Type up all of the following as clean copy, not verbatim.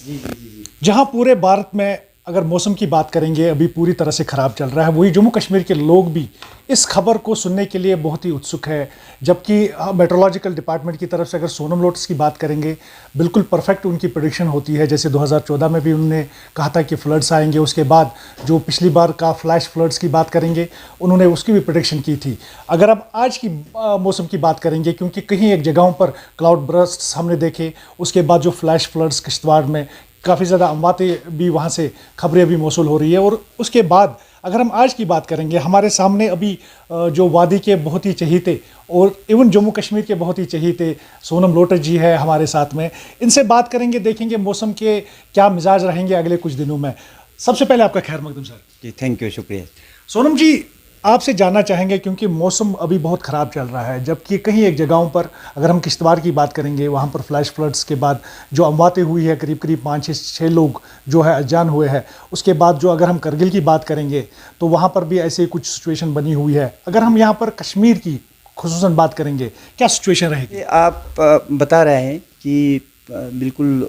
जी जी जी जी। जहां पूरे भारत में अगर मौसम की बात करेंगे अभी पूरी तरह से ख़राब चल रहा है, वही जम्मू कश्मीर के लोग भी इस खबर को सुनने के लिए बहुत ही उत्सुक है। जबकि मेट्रोलॉजिकल डिपार्टमेंट की तरफ से अगर सोनम लोटस की बात करेंगे, बिल्कुल परफेक्ट उनकी प्रेडिक्शन होती है। जैसे 2014 में भी उन्होंने कहा था कि फ्लड्स आएंगे, उसके बाद जो पिछली बार का फ्लैश फ्लड्स की बात करेंगे, उन्होंने उसकी भी प्रेडिक्शन की थी। अगर अब आज की मौसम की बात करेंगे, क्योंकि कहीं एक जगहों पर क्लाउड बर्स्ट्स हमने देखे, उसके बाद जो फ्लैश फ्लड्स किश्तवाड़ में काफ़ी ज़्यादा अमवातें भी वहाँ से खबरें अभी मौसूल हो रही है। और उसके बाद अगर हम आज की बात करेंगे, हमारे सामने अभी जो वादी के बहुत ही चहीते और इवन जम्मू कश्मीर के बहुत ही चहीते सोनम लोटस जी है हमारे साथ में, इनसे बात करेंगे, देखेंगे मौसम के क्या मिजाज रहेंगे अगले कुछ दिनों में। सबसे पहले आपका खैर मकदम सर। जी थैंक यू, शुक्रिया। सोनम जी, आपसे जानना चाहेंगे, क्योंकि मौसम अभी बहुत ख़राब चल रहा है, जबकि कहीं एक जगहों पर अगर हम किश्तवाड़ की बात करेंगे, वहाँ पर फ्लैश फ्लड्स के बाद जो अमवातें हुई है, करीब करीब 5 से 6 लोग जो है अजान हुए हैं। उसके बाद जो अगर हम करगिल की बात करेंगे तो वहाँ पर भी ऐसे कुछ सिचुएशन बनी हुई है। अगर हम यहाँ पर कश्मीर की खुसूसन बात करेंगे, क्या सिचुएशन रहेगी? आप बता रहे हैं कि बिल्कुल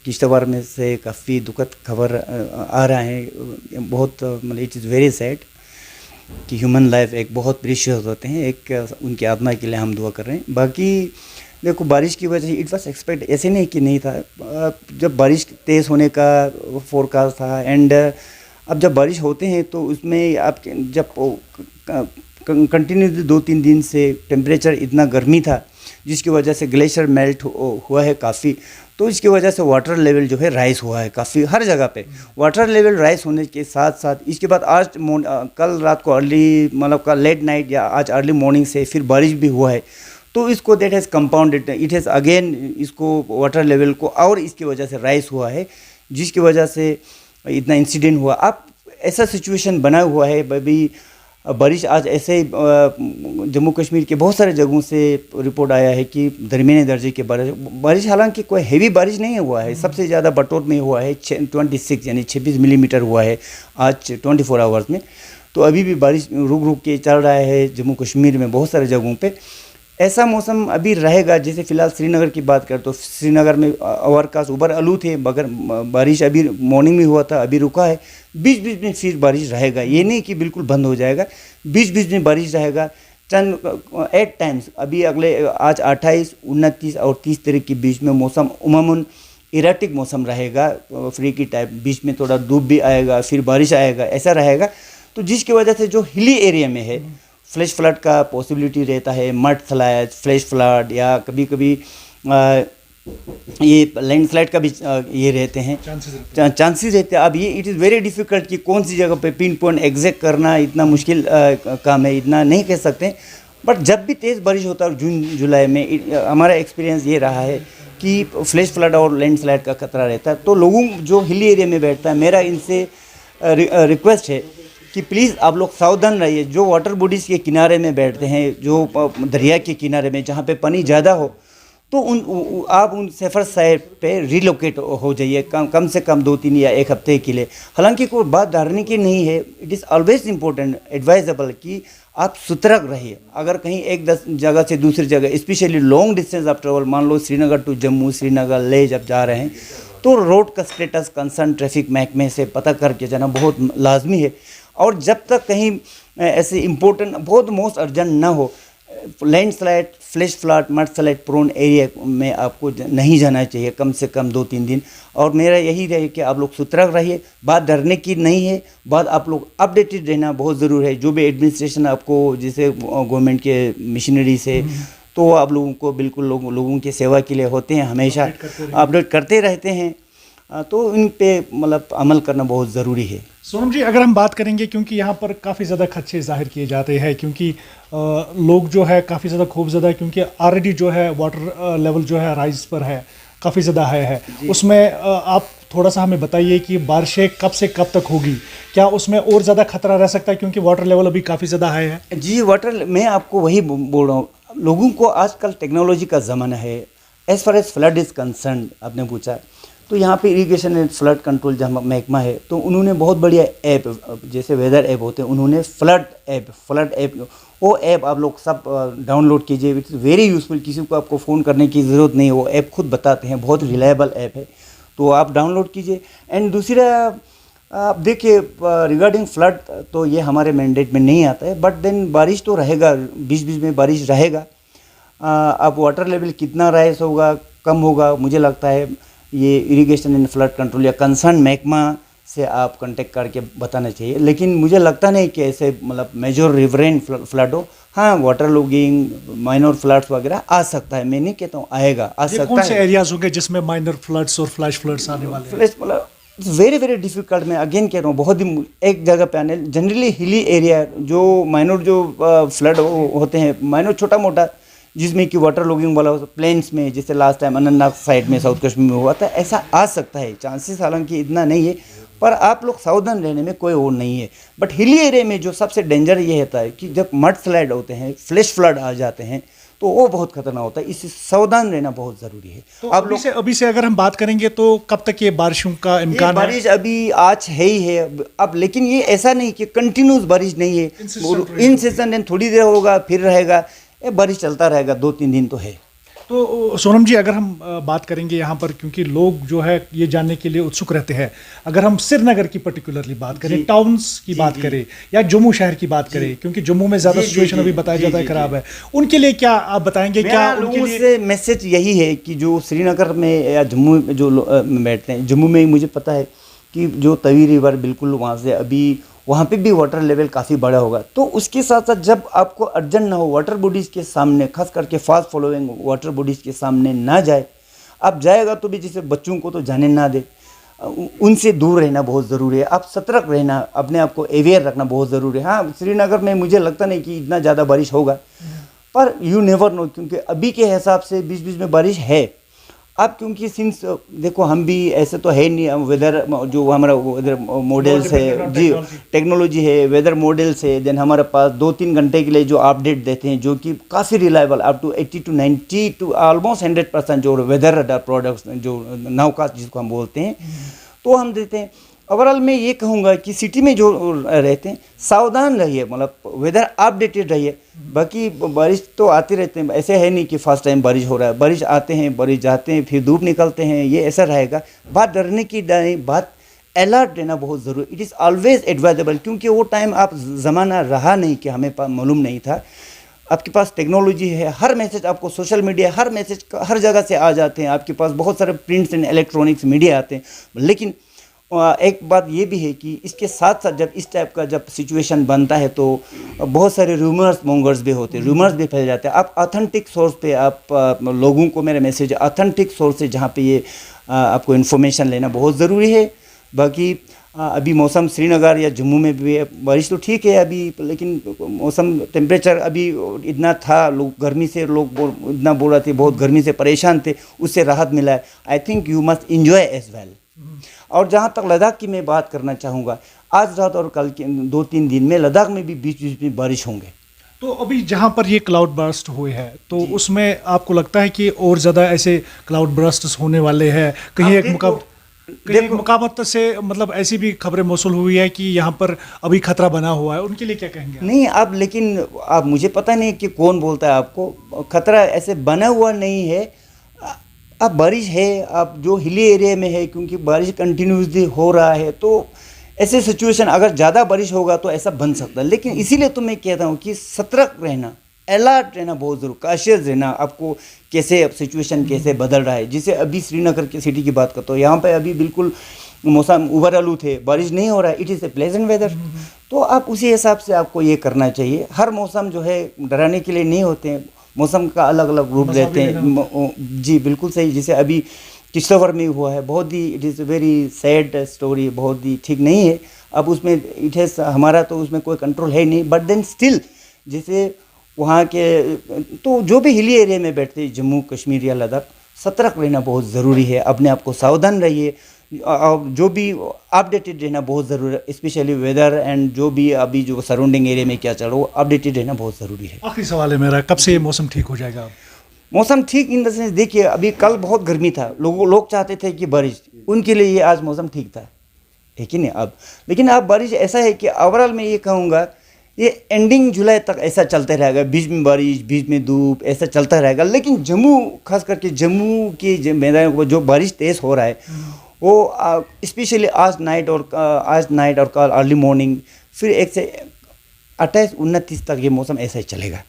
किश्तवाड़ में से काफ़ी दुखद खबर आ रहा है। बहुत मतलब इट इज़ वेरी सैड कि ह्यूमन लाइफ एक बहुत प्रीशियस होते हैं। एक उनकी आत्मा के लिए हम दुआ कर रहे हैं। बाकी देखो, बारिश की वजह से इट वाज एक्सपेक्ट, ऐसे नहीं कि नहीं था। जब बारिश तेज़ होने का फोरकास्ट था, एंड अब जब बारिश होते हैं तो उसमें आप जब कंटिन्यूसली 2-3 दिन से टेम्परेचर इतना गर्मी था, जिसकी वजह से ग्लेशियर मेल्ट हुआ है काफ़ी। तो इसकी वजह से वाटर लेवल जो है राइस हुआ है काफ़ी हर जगह पे। वाटर लेवल राइस होने के साथ साथ इसके बाद आज कल रात को अर्ली, मतलब कल लेट नाइट या आज अर्ली मॉर्निंग से फिर बारिश भी हुआ है। तो इसको that has compounded, it has again इसको वाटर लेवल को और इसकी वजह से राइस हुआ है, जिसकी वजह से इतना इंसिडेंट हुआ। अब ऐसा सिचुएशन बना हुआ है अभी। बारिश आज ऐसे जम्मू कश्मीर के बहुत सारे जगहों से रिपोर्ट आया है कि दरमियाने दर्जे के बारिश, हालांकि कोई हेवी बारिश नहीं हुआ है। सबसे ज़्यादा बटौर में हुआ है 26 यानी 26 मिलीमीटर हुआ है आज 24 आवर्स में। तो अभी भी बारिश रुक रुक के चल रहा है जम्मू कश्मीर में बहुत सारे जगहों पे। ऐसा मौसम अभी रहेगा। जैसे फ़िलहाल श्रीनगर की बात करें तो श्रीनगर में ओवरकास्ट उबर आलू थे, मगर बारिश अभी मॉर्निंग में हुआ था, अभी रुका है। बीच बीच में फिर बारिश रहेगा, ये नहीं कि बिल्कुल बंद हो जाएगा, बीच बीच में बारिश रहेगा। चंद 8 टाइम्स अभी अगले आज 28, 29 और 30 तारीख के बीच में मौसम उमूमन इराटिक मौसम रहेगा, फ्री की टाइप। बीच में थोड़ा धूप भी आएगा, फिर बारिश आएगा, ऐसा रहेगा। तो जिसकी वजह से जो हिली एरिया में है फ्लैश फ्लड का पॉसिबिलिटी रहता है, मड स्लाइड, फ्लैश फ्लड, या कभी कभी ये लैंडस्लाइड का भी ये रहते हैं, चांसेस रहते हैं। अब ये इट इज़ वेरी डिफ़िकल्ट कि कौन सी जगह पे पिन पॉइंट एग्जैक्ट करना इतना मुश्किल काम है, इतना नहीं कह सकते। बट जब भी तेज़ बारिश होता है जून जुलाई में, हमारा एक्सपीरियंस ये रहा है कि फ्लैश फ्लड और लैंडस्लाइड का खतरा रहता है। तो लोगों जो हिली एरिया में बैठता है, मेरा इनसे रिक्वेस्ट है कि प्लीज़ आप लोग सावधान रहिए। जो वाटर बॉडीज़ के किनारे में बैठते हैं, जो दरिया के किनारे में जहाँ पे पानी ज़्यादा हो, तो आप उन सेफर साइड पे रिलोकेट हो जाइए, कम से कम 2-3 या 1 हफ्ते के लिए। हालांकि कोई बात डरने की नहीं है। It is always important advisable कि आप सतर्क रहिए। अगर कहीं एक जगह से दूसरी जगह, स्पेशली लॉन्ग डिस्टेंस आप ट्रेवल, मान लो श्रीनगर टू जम्मू, श्रीनगर ले जब जा रहे हैं, तो रोड का स्टेटस कंसर्न ट्रैफिक महकमे से पता करके जाना बहुत लाजमी है। और जब तक कहीं ऐसे इम्पोर्टेंट बहुत मोस्ट अर्जेंट ना हो, landslide, flash flood, mud slide prone area में आपको नहीं जाना चाहिए कम से कम 2-3 दिन। और मेरा यही रहे कि आप लोग सतर्क रहिए। बात डरने की नहीं है, बात आप लोग अपडेटेड रहना बहुत ज़रूरी है। जो भी एडमिनिस्ट्रेशन आपको, जैसे गवर्नमेंट के मशीनरी से, तो आप लोगों को बिल्कुल लोगों की सेवा के लिए होते हैं, हमेशा अपडेट करते रहते हैं। तो इन पे मतलब अमल करना बहुत ज़रूरी है। सोनम जी, अगर हम बात करेंगे, क्योंकि यहाँ पर काफ़ी ज़्यादा खदशे जाहिर किए जाते हैं, क्योंकि लोग जो है काफ़ी ज़्यादा खौफज़दा है, क्योंकि ऑलरेडी जो है वाटर लेवल जो है राइज पर है, काफ़ी ज़्यादा है। उसमें आप थोड़ा सा हमें बताइए कि बारिशें कब से कब तक होगी, क्या उसमें और ज़्यादा खतरा रह सकता है, क्योंकि वाटर लेवल अभी काफ़ी ज़्यादा हाई है? जी, वाटर, मैं आपको वही बोल रहा हूँ। लोगों को आजकल टेक्नोलॉजी का ज़माना है। As far as flood is concern, आपने पूछा, तो यहाँ पे इरिगेशन एंड फ्लड कंट्रोल जहाँ महकमा है, तो उन्होंने बहुत बढ़िया ऐप, जैसे वेदर ऐप होते हैं, उन्होंने फ्लड ऐप, वो ऐप आप लोग सब डाउनलोड कीजिए। It's very useful. किसी को आपको फ़ोन करने की ज़रूरत नहीं है, वो ऐप खुद बताते हैं, बहुत रिलायबल ऐप है। तो आप डाउनलोड कीजिए। एंड दूसरा आप देखिए रिगार्डिंग फ्लड, तो ये हमारे मैंडेट में नहीं आता है, बट देन बारिश तो रहेगा, बीच बीच में बारिश रहेगा। अब वाटर लेवल कितना राइज होगा, कम होगा, मुझे लगता है ये इरिगेशन एंड फ्लड कंट्रोल या कंसर्न महकमा से आप कांटेक्ट करके बताना चाहिए। लेकिन मुझे लगता नहीं कि ऐसे मतलब मेजर रिवरेन फ्लड हो। हाँ, वाटर लॉगिंग, माइनर फ्लड्स वगैरह आ सकता है, मैं नहीं कहता हूँ आएगा, आ सकता है। कौन से एरियाज होंगे जिसमें माइनर फ्लड्स और फ्लैश फ्लड्स आने वाले हैं? फ्लैश मतलब वेरी वेरी डिफिकल्ट, मैं अगेन कह रहा हूँ, बहुत ही एक जगह पे आने, जनरली हिली एरिया जो माइनर जो फ्लड होते हैं, माइनर छोटा मोटा जिसमें कि वाटर लॉगिंग वाला प्लेन्स में, जैसे लास्ट टाइम अनंतनाग साइड में साउथ कश्मीर में हुआ था, ऐसा आ सकता है, चांसेस हालांकि इतना नहीं है, पर आप लोग सावधान रहने में कोई और नहीं है। बट हिली एरिया में जो सबसे डेंजर ये होता है कि जब मड स्लाइड होते हैं, फ्लैश फ्लड आ जाते हैं, तो वो बहुत खतरनाक होता है, इससे सावधान रहना बहुत ज़रूरी है। तो अभी से अगर हम बात करेंगे तो कब तक ये बारिशों का इम्कान है? बारिश अभी आज है ही है अब, लेकिन ये ऐसा नहीं कि कंटिन्यूस बारिश नहीं है, इन सीजन थोड़ी देर होगा फिर रहेगा, ये बारिश चलता रहेगा, 2-3 दिन तो है। तो सोनम जी, अगर हम बात करेंगे यहाँ पर, क्योंकि लोग जो है ये जानने के लिए उत्सुक रहते हैं, अगर हम श्रीनगर की पर्टिकुलरली बात करें, टाउन्स की बात करें या जम्मू शहर की बात करें, क्योंकि जम्मू में ज़्यादा सिचुएशन अभी बताया जाता है खराब है, उनके लिए क्या आप बताएंगे? क्या लोगों से मैसेज यही है कि जो श्रीनगर में या जम्मू में जो बैठते हैं, जम्मू में मुझे पता है कि जो तवी रिवर बिल्कुल वहाँ से अभी वहाँ पे भी वाटर लेवल काफ़ी बड़ा होगा, तो उसके साथ साथ जब आपको अर्जेंट ना हो, वाटर बॉडीज़ के सामने, खास करके फास्ट फॉलोइंग वाटर बॉडीज़ के सामने ना जाए। आप जाएगा तो भी जैसे बच्चों को तो जाने ना दे, उनसे दूर रहना बहुत ज़रूरी है, आप सतर्क रहना, अपने आप को अवेयर रखना बहुत ज़रूरी है। हाँ, श्रीनगर में मुझे लगता नहीं कि इतना ज़्यादा बारिश होगा, पर यू नेवर नो, क्योंकि अभी के हिसाब से बीच बीच में बारिश है। अब क्योंकि सिंस देखो हम भी ऐसे तो है नहीं, वेदर जो हमारा वेदर मॉडल्स है जी, टेक्नोलॉजी है, वेदर मॉडल्स है, देन हमारे पास 2-3 घंटे के लिए जो अपडेट देते हैं, जो कि काफ़ी reliable, up to 80 to 90 to almost 100% जो वेदर रडार प्रोडक्ट्स जो नाउकास्ट जिसको हम बोलते हैं, तो हम देते हैं। ओवरऑल मैं ये कहूँगा कि सिटी में जो रहते हैं सावधान रहिए, मतलब वेदर अपडेटेड रहिए। बाकी बारिश तो आती रहते हैं, ऐसे है नहीं कि फर्स्ट टाइम बारिश हो रहा है, बारिश आते हैं, बारिश जाते हैं, फिर धूप निकलते हैं, ये ऐसा रहेगा। बात डरने की नहीं, बात अलर्ट रहना बहुत ज़रूरी, इट इज़ ऑलवेज एडवाइजेबल, क्योंकि वो टाइम आप ज़माना रहा नहीं कि हमें मालूम नहीं था। आपके पास टेक्नोलॉजी है, हर मैसेज आपको सोशल मीडिया, हर मैसेज हर जगह से आ जाते हैं, आपके पास बहुत सारे प्रिंट्स एंड इलेक्ट्रॉनिक्स मीडिया आते हैं। लेकिन एक बात ये भी है कि इसके साथ साथ जब इस टाइप का जब सिचुएशन बनता है तो बहुत सारे रूमर्स मोंगर्स भी होते हैं, रूमर्स भी फैल जाते हैं। आप ऑथेंटिक सोर्स पे आप लोगों को मेरा मैसेज, ऑथेंटिक सोर्स से जहाँ पे ये आपको इन्फॉर्मेशन लेना बहुत ज़रूरी है। बाकी अभी मौसम श्रीनगर या जम्मू में भी बारिश तो ठीक है अभी, लेकिन मौसम टेम्परेचर अभी इतना था, लोग गर्मी से इतना बोल रहे थे, बहुत गर्मी से परेशान थे, उससे राहत मिला है। I think you must enjoy as well. और जहाँ तक लद्दाख की मैं बात करना चाहूँगा, आज रात और कल के 2-3 दिन में लद्दाख में भी बीच बीच में बारिश होंगे। तो अभी जहाँ पर ये क्लाउड बर्स्ट हुए हैं, तो उसमें आपको लगता है कि और ज़्यादा ऐसे क्लाउड बर्स्ट होने वाले हैं? कहीं एक मुकाबत से मतलब ऐसी भी खबरें मौसूल हुई है कि यहाँ पर अभी खतरा बना हुआ है, उनके लिए क्या कहेंगे? नहीं, अब लेकिन अब मुझे पता नहीं कि कौन बोलता है आपको, खतरा ऐसे बना हुआ नहीं है। अब बारिश है, अब जो हिली एरिया में है, क्योंकि बारिश कंटिन्यूसली हो रहा है, तो ऐसे सिचुएशन अगर ज़्यादा बारिश होगा तो ऐसा बन सकता है। लेकिन इसीलिए तो मैं कहता हूँ कि सतर्क रहना, अलर्ट रहना बहुत ज़रूरी, काशियस रहना। आपको कैसे अब सिचुएशन कैसे बदल रहा है, जिसे अभी श्रीनगर की सिटी की बात करता हूँ, यहाँ पे अभी बिल्कुल मौसम उबर आलू थे, बारिश नहीं हो रहा है, it is a pleasant weather. तो आप उसी हिसाब से आपको ये करना चाहिए। हर मौसम जो है डराने के लिए नहीं होते हैं, मौसम का अलग अलग रूप रहते हैं। जी बिल्कुल सही, जैसे अभी किश्तवाड़ में हुआ है, बहुत ही it is very sad story, बहुत ही ठीक नहीं है। अब उसमें इट है हमारा तो उसमें कोई कंट्रोल है नहीं, बट देन स्टिल जैसे वहाँ के तो जो भी हिली एरिया में बैठते हैं, जम्मू कश्मीर या लद्दाख, सतर्क रहना बहुत ज़रूरी है। अपने आप को सावधान रहिए, और जो भी अपडेटेड रहना बहुत ज़रूरी है, स्पेशली वेदर एंड जो भी अभी जो सराउंडिंग एरिया में क्या चल रहा है, वो अपडेटेड रहना बहुत ज़रूरी है। आखिरी सवाल है मेरा, कब से ये मौसम ठीक हो जाएगा? मौसम ठीक इन द सेंस, देखिए अभी कल बहुत गर्मी था, लोग चाहते थे कि बारिश, उनके लिए ये आज मौसम ठीक था, है कि नहीं? अब लेकिन अब बारिश ऐसा है कि ओवरऑल मैं ये कहूँगा ये एंडिंग जुलाई तक ऐसा चलते रहेगा, बीच में बारिश बीच में धूप ऐसा चलता रहेगा। लेकिन जम्मू, खास करके जम्मू के मैदान को जो बारिश तेज़ हो रहा है, वो स्पेशली आज नाइट और कल अर्ली मॉर्निंग, फिर 1 से 28-29 तक ये मौसम ऐसा ही चलेगा।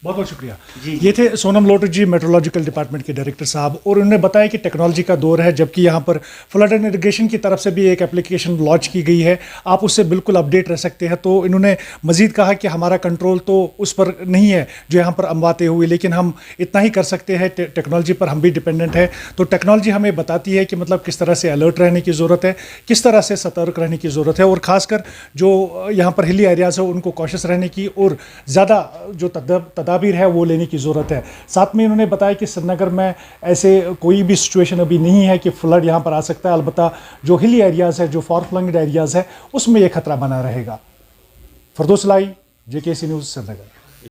बहुत बहुत शुक्रिया। ये थे सोनम लोटू जी, मेट्रोलॉजिकल डिपार्टमेंट के डायरेक्टर साहब, और उन्होंने बताया कि टेक्नोलॉजी का दौर है, जबकि यहाँ पर फ्लड एंड इरिगेशन की तरफ से भी एक एप्लीकेशन लॉन्च की गई है, आप उससे बिल्कुल अपडेट रह सकते हैं। तो इन्होंने मजीद कहा कि हमारा कंट्रोल तो उस पर नहीं है जो यहाँ पर अमवातें हुई, लेकिन हम इतना ही कर सकते हैं, टेक्नोलॉजी पर हम भी डिपेंडेंट है। तो टेक्नोलॉजी हमें बताती है कि मतलब किस तरह से अलर्ट रहने की ज़रूरत है, किस तरह से सतर्क रहने की ज़रूरत है, और ख़ासकर जो यहाँ पर हिली एरियाज़ है उनको कॉशियस रहने की और ज़्यादा जो तदाबीर है वो लेने की ज़रूरत है। साथ में इन्होंने बताया कि श्रीनगर में ऐसे कोई भी सिचुएशन अभी नहीं है कि फ्लड यहाँ पर आ सकता है, अलबत्ता जो हिली एरियाज़ है, जो फार फ्लंग एरियाज़ है, उसमें यह खतरा बना रहेगा। फरदौस लाई, JKC न्यूज़, श्रीनगर।